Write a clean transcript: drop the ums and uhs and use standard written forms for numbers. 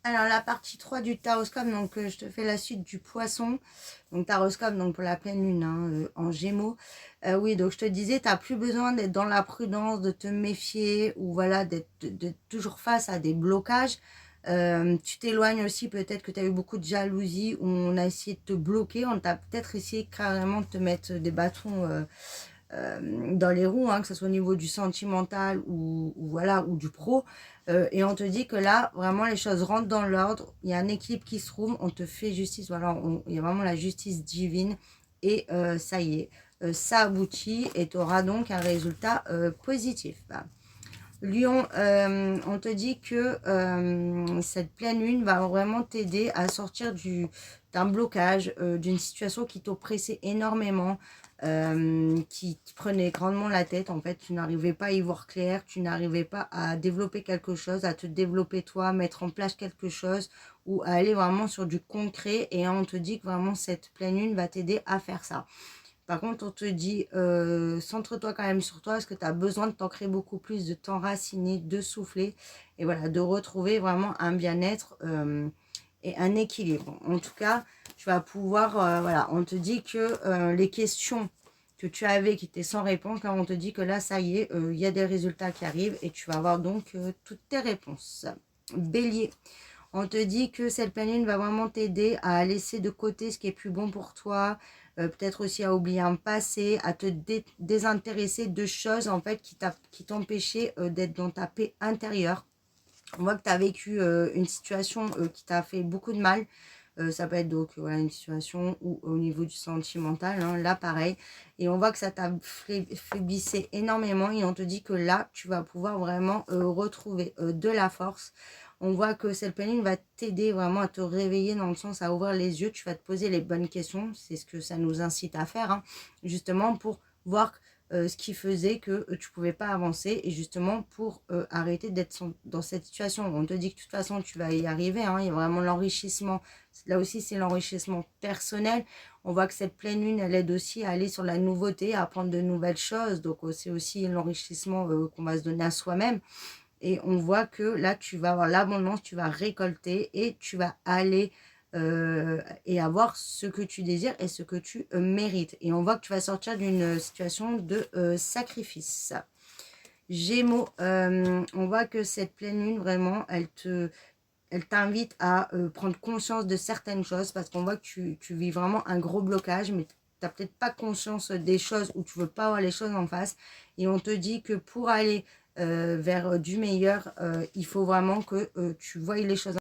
Alors la partie 3 du taroscope, donc je te fais la suite du poisson. Donc taroscope donc pour la pleine lune hein, en gémeaux. Oui, donc je te disais, tu n'as plus besoin d'être dans la prudence, de te méfier ou voilà, d'être toujours face à des blocages. Tu t'éloignes aussi, peut-être que tu as eu beaucoup de jalousie, où on a essayé de te bloquer, on t'a peut-être essayé carrément de te mettre des bâtons dans les roues, hein, que ce soit au niveau du sentimental ou voilà, ou du pro. Et on te dit que là, vraiment, les choses rentrent dans l'ordre. Il y a un équilibre qui se trouve. On te fait justice. Voilà, il y a vraiment la justice divine. Et ça y est, ça aboutit et tu auras donc un résultat positif. Lion, on te dit que cette pleine lune va vraiment t'aider à sortir d'un blocage, d'une situation qui t'oppressait énormément, qui te prenait grandement la tête. En fait, tu n'arrivais pas à y voir clair, tu n'arrivais pas à développer quelque chose, à te développer toi, mettre en place quelque chose ou à aller vraiment sur du concret. Et on te dit que vraiment cette pleine lune va t'aider à faire ça. Par contre, on te dit, centre-toi quand même sur toi, parce que tu as besoin de t'ancrer beaucoup plus, de t'enraciner, de souffler, et voilà, de retrouver vraiment un bien-être et un équilibre. En tout cas, tu vas pouvoir, voilà, on te dit que les questions que tu avais qui étaient sans réponse, là, on te dit que là, ça y est, il y a des résultats qui arrivent, et tu vas avoir donc toutes tes réponses. Bélier. On te dit que cette pleine lune va vraiment t'aider à laisser de côté ce qui est plus bon pour toi, peut-être aussi à oublier un passé, à te désintéresser de choses en fait qui t'empêchaient d'être dans ta paix intérieure. On voit que tu as vécu une situation qui t'a fait beaucoup de mal. Ça peut être donc voilà, une situation où au niveau du sentimental, hein, là pareil. Et on voit que ça t'a faiblissé énormément et on te dit que là, tu vas pouvoir vraiment retrouver de la force. On voit que cette pleine lune va t'aider vraiment à te réveiller dans le sens à ouvrir les yeux. Tu vas te poser les bonnes questions. C'est ce que ça nous incite à faire, hein, justement pour voir ce qui faisait que tu ne pouvais pas avancer et justement pour arrêter d'être dans cette situation. On te dit que de toute façon tu vas y arriver, hein, il y a vraiment l'enrichissement. Là aussi c'est l'enrichissement personnel. On voit que cette pleine lune elle aide aussi à aller sur la nouveauté, à apprendre de nouvelles choses. Donc c'est aussi l'enrichissement qu'on va se donner à soi-même. Et on voit que là, tu vas avoir l'abondance, tu vas récolter et tu vas aller et avoir ce que tu désires et ce que tu mérites. Et on voit que tu vas sortir d'une situation de sacrifice. Gémeaux, on voit que cette pleine lune, vraiment, elle t'invite à prendre conscience de certaines choses parce qu'on voit que tu vis vraiment un gros blocage, mais tu n'as peut-être pas conscience des choses ou tu veux pas voir les choses en face. Et on te dit que pour aller vers du meilleur, il faut vraiment que tu voies les choses